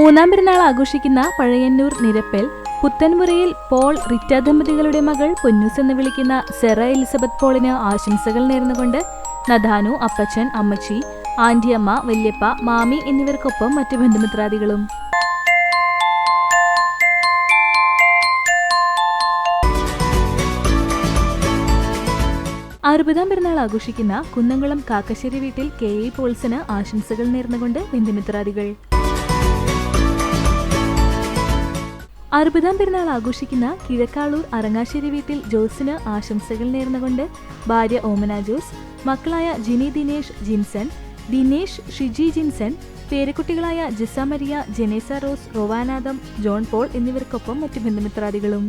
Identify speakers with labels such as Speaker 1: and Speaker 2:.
Speaker 1: മൂന്നാം പെരുന്നാൾ ആഘോഷിക്കുന്ന പഴയന്നൂർ നിരപ്പൽ പുത്തൻമുറിയിൽ പോൾ റിറ്റ ദമ്പതികളുടെ മകൾ പൊന്നൂസ് എന്ന് വിളിക്കുന്ന സെറ എലിസബത്ത് പോളിന് ആശംസകൾ നേർന്നുകൊണ്ട് നദാനു, അപ്പച്ചൻ, അമ്മച്ചി, ആന്റിയമ്മ, വല്യപ്പ, മാമി എന്നിവർക്കൊപ്പം മറ്റു ബന്ധുമിത്രാദികളും. അറുപതാം പെരുന്നാൾ ആഘോഷിക്കുന്ന കുന്നംകുളം കാക്കശ്ശേരി വീട്ടിൽ KE പോൾസിന് ആശംസകൾ നേർന്നുകൊണ്ട് ബന്ധുമിത്രാദികൾ. അറുപതാം പെരുന്നാൾ ആഘോഷിക്കുന്ന കിഴക്കാളൂർ അറങ്ങാശ്ശേരി വീട്ടിൽ ജോസിന് ആശംസകൾ നേർന്നുകൊണ്ട് ഭാര്യ ഓമന ജോസ്, മക്കളായ ജിനി ദിനേഷ് ജിൻസൺ, ദിനേഷ് ഷിജി ജിൻസൺ, പേരക്കുട്ടികളായ ജിസ മരിയ, ജെനേസ റോസ്, റൊവാനാദം, ജോൺ പോൾ എന്നിവർക്കൊപ്പം മറ്റു ബന്ധുമിത്രാദികളും.